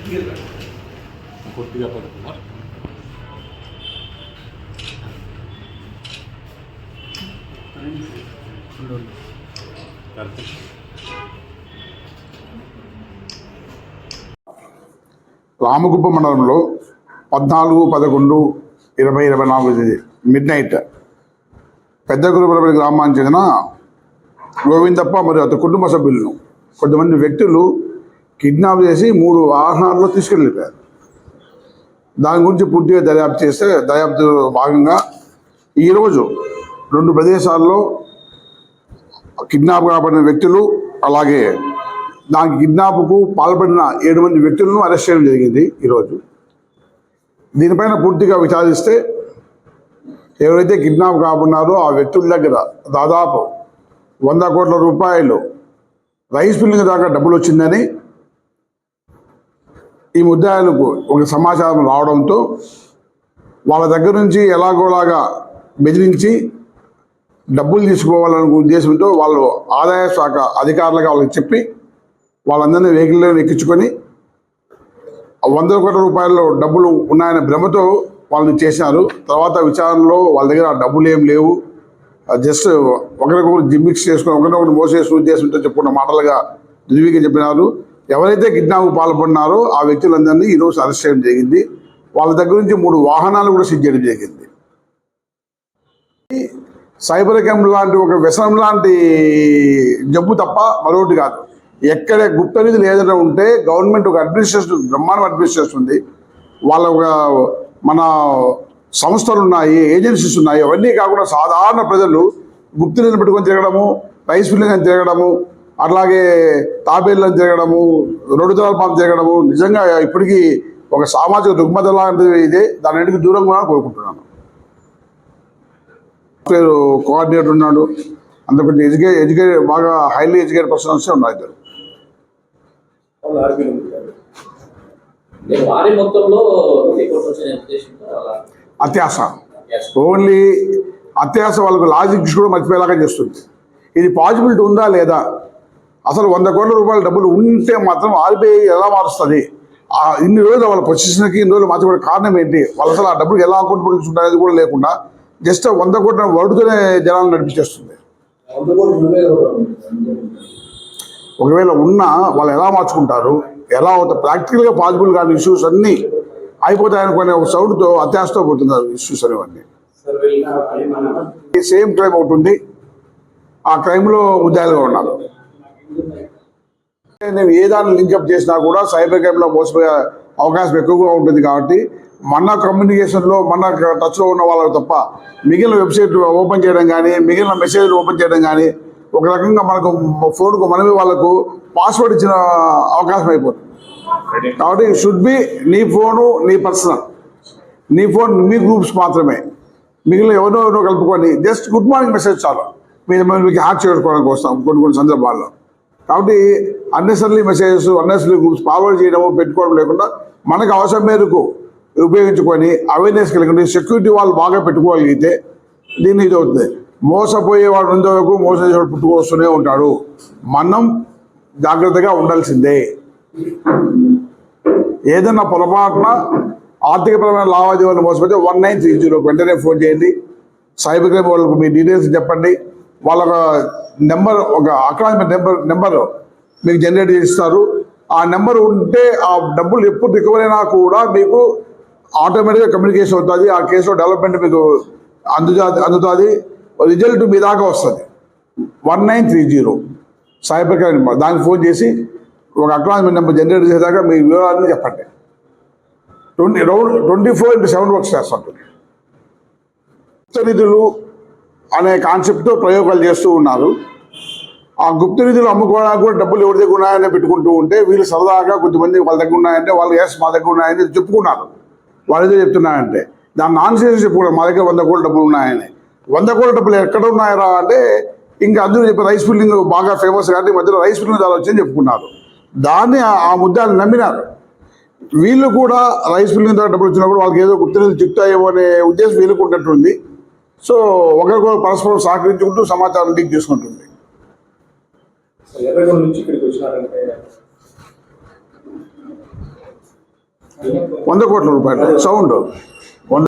కొద్దిగా పడుతుందా? రామగుప్ప మండలంలో 14, 11, 20, 24 మిడ్నైట్ పెద్దగురుపల్లి గ్రామానికి చెందిన గోవిందప్ప మరియు అతని కుటుంబ సభ్యులను కొంతమంది వ్యక్తులు కిడ్నాప్ చేసి 3 వాహనాల్లో తీసుకెళ్ళిపోయారు. దాని గురించి పూర్తిగా దర్యాప్తు భాగంగా ఈరోజు 2 ప్రదేశాల్లో కిడ్నాప్ కాబడిన వ్యక్తులు అలాగే దానికి కిడ్నాప్కు పాల్పడిన 7 మంది వ్యక్తులను అరెస్ట్ చేయడం జరిగింది. ఈరోజు దీనిపైన పూర్తిగా విచారిస్తే ఎవరైతే కిడ్నాప్ కాబడినారో ఆ వ్యక్తుల దగ్గర దాదాపు 100 కోట్ల రూపాయలు రైస్ మిల్లింగ్ దాకా డబ్బులు వచ్చిందని ఈ ముద్దాయిలకు ఒక సమాచారం రావడంతో వాళ్ళ దగ్గర నుంచి ఎలాగోలాగా బెదిరించి డబ్బులు తీసుకోవాలనే ఉద్దేశంతో వాళ్ళు ఆదాయ శాఖ అధికారులుగా వాళ్ళకి చెప్పి వాళ్ళందరినీ వెహికల్లో ఎక్కించుకొని 100 కోట్ల రూపాయలు డబ్బులు ఉన్నాయనే భ్రమతో వాళ్ళని చేశారు. తర్వాత విచారణలో వాళ్ళ దగ్గర ఆ డబ్బులు ఏం లేవు, జస్ట్ ఒకరికొకరు జిమ్మిక్స్ చేసుకుని ఒకరినొకరు మోసేసిన ఉద్దేశంతో చెప్పుకున్న మాటలుగా రివ్యూగా చెప్పినారు. ఎవరైతే కిడ్నాప్కు పాల్పడినారో ఆ వ్యక్తులందరినీ ఈరోజు అరెస్ట్ చేయడం జరిగింది. వాళ్ళ దగ్గర నుంచి 3 వాహనాలు కూడా సీజ్ చేయడం జరిగింది. సైబర్ క్రైమ్ లాంటి ఒక వ్యసనం లాంటి జబ్బు తప్ప మరొకటి కాదు. ఎక్కడ గుప్త నిధులు ఏదైనా ఉంటే గవర్నమెంట్ ఒక అడ్మినిస్ట్రేషన్ బ్రహ్మాండం అడ్మినిస్ట్రేషన్ ఉంది, వాళ్ళ ఒక మన సంస్థలు ఉన్నాయి, ఏజెన్సీస్ ఉన్నాయి. అవన్నీ కాకుండా సాధారణ ప్రజలు గుప్త నిధులు పెట్టుకొని తిరగడము, రైస్ మిల్లింగ్ అని తిరగడము, అట్లాగే తాబేళ్ళని తిరగడము, రొడుదల పాము తిరగడము నిజంగా ఇప్పటికీ ఒక సామాజిక రుగ్మత లాంటిది. ఇదే దానికి దూరంగా కోరుకుంటున్నాను. కోఆర్డినేటర్ ఉన్నాడు, అంత కొంచెం ఎడ్యుకేటెడ్ బాగా హైలీ ఎడ్యుకేటెడ్ పర్సన్స్ ఉన్నారు ఇద్దరు. అత్యాస, ఓన్లీ అత్యాస వాళ్ళకు లాజిక్స్ కూడా మర్చిపోయేలాగా చేస్తుంది. ఇది పాసిబిలిటీ ఉందా లేదా? అసలు 100 కోట్ల రూపాయల డబ్బులు ఉంటే మాత్రం ఆర్బీఐ ఎలా మారుస్తుంది? ఇన్ని రోజులు వాళ్ళ పొజిషన్కి ఇన్ని రోజులు మార్చుకోవడం కారణం ఏంటి? వాళ్ళు అసలు ఆ డబ్బులు ఎలా అకౌంట్ పడుతుంటారు అనేది కూడా లేకుండా జస్ట్ 100 కోట్ల వడుతూనే జనాలను నడిపించేస్తుంది. ఒకవేళ ఉన్నా వాళ్ళు ఎలా మార్చుకుంటారు, ఎలా అవుతారు? ప్రాక్టికల్గా పాసిబుల్ కాని ఇష్యూస్ అన్నీ అయిపోతాయనుకునే ఒక సౌండ్తో అత్యాశతో పోతున్నారు ఇష్యూస్ అనేవన్నీ. సేమ్ క్రైమ్ ఒకటి ఉంది, ఆ క్రైమ్లో ముద్దాయిలుగా ఉన్నారు. నేను ఏ దాన్ని లింకప్ చేసినా కూడా సైబర్ క్రైమ్లో మోసపోయే అవకాశం ఎక్కువగా ఉంటుంది. కాబట్టి మన కమ్యూనికేషన్లో మన టచ్లో ఉన్న వాళ్ళకి తప్ప మిగిలిన వెబ్సైట్లు ఓపెన్ చేయడం కానీ మిగిలిన మెసేజ్లు ఓపెన్ చేయడం కానీ ఒక రకంగా మనకు ఫోన్కు మనమే వాళ్ళకు పాస్వర్డ్ ఇచ్చిన అవకాశం అయిపోతుంది. కాబట్టి షుడ్ బి నీ ఫోను నీ పర్సనల్, నీ ఫోన్ మీ గ్రూప్స్ మాత్రమే, మిగిలిన ఎవరినో కలుపుకొని జస్ట్ గుడ్ మార్నింగ్ మెసేజ్ చాలు మీకు హ్యాక్ చేసుకోవడానికి వస్తాం కొన్ని సందర్భాల్లో. కాబట్టి unnecessary messages unnecessary groups forward చేయడము పెట్టుకోవడం లేకుండా మనకు అవసరం మేరకు ఉపయోగించుకొని అవేర్నెస్ కలిగి సెక్యూరిటీ వాళ్ళు బాగా పెట్టుకోగలిగితే దీన్ని ఇది అవుతుంది. మోసపోయేవాడు ఉండే వరకు మోసం చేసేవాడు పుట్టుకొస్తూనే ఉంటాడు. మనం జాగ్రత్తగా ఉండాల్సిందే. ఏదన్నా పొరపాటున ఆర్థికపరమైన లావాదేవీలు మోసపోతే 1930 వెంటనే ఫోన్ చేయండి. సైబర్ క్రైమ్ వాళ్ళకు మీ డీటెయిల్స్ చెప్పండి. వాళ్ళ నెంబర్ ఒక అక్నాలెడ్జ్మెంట్ నెంబర్ మీకు జనరేట్ చేస్తారు. ఆ నెంబర్ ఉంటే ఆ డబ్బులు ఎప్పుడు రికవర్ అయినా కూడా మీకు ఆటోమేటిక్గా కమ్యూనికేషన్ అవుతుంది. ఆ కేసులో డెవలప్మెంట్ మీకు అందుతుంది, రిజల్ట్ మీ దాకా వస్తుంది. 1930 సైబర్ క్రైమ్ నెంబర్, దానికి ఫోన్ చేసి ఒక అక్నాలెడ్జ్మెంట్ నెంబర్ జనరేట్ చేసేదాకా మీ వివరాలని చెప్పండి. 24/7 వర్క్ చేస్తుంటుంది. గుప్త నిధులు అనే కాన్సెప్ట్తో ప్రయోగాలు చేస్తూ ఉన్నారు. ఆ గుప్త నిధులు అమ్ముకోవడానికి కూడా డబ్బులు ఎవరి దగ్గర ఉన్నాయని పెట్టుకుంటూ ఉంటే వీళ్ళు సరదాగా కొంతమంది వాళ్ళ దగ్గర ఉన్నాయంటే వాళ్ళు మా దగ్గర ఉన్నాయని చెప్పుకున్నారు. వాళ్ళు ఏదో చెప్తున్నాయంటే దాన్ని నాన్సెన్స్ చెప్పుకున్నారు, మా దగ్గర 100 కోట్ల డబ్బులు ఉన్నాయని. 100 కోట్ల డబ్బులు ఎక్కడ ఉన్నాయరా అంటే ఇంకా అందరూ చెప్పి రైస్ మిల్లింగ్ బాగా ఫేమస్ కాబట్టి మధ్యలో రైస్ మిల్లింగ్ చాలా వచ్చని చెప్పుకున్నారు. దాన్ని ఆ ముద్దాలు నమ్మినారు. వీళ్ళు కూడా రైస్ మిల్లింగ్ ద్వారా డబ్బులు వచ్చినప్పుడు వాళ్ళకి ఏదో గుప్త నిధులు చిక్కుతాయేమో అనే ఉద్దేశం వీళ్ళకు ఉన్నట్టుంది. సో ఒకరికొకరు పరస్పరం సహకరించుకుంటూ సమాచారం లీక్ చేసుకుంటుంది. ఎర్రగొండ నుంచి ఇక్కడికి వచ్చినారంటే 100 కోట్ల రూపాయలు సౌండ్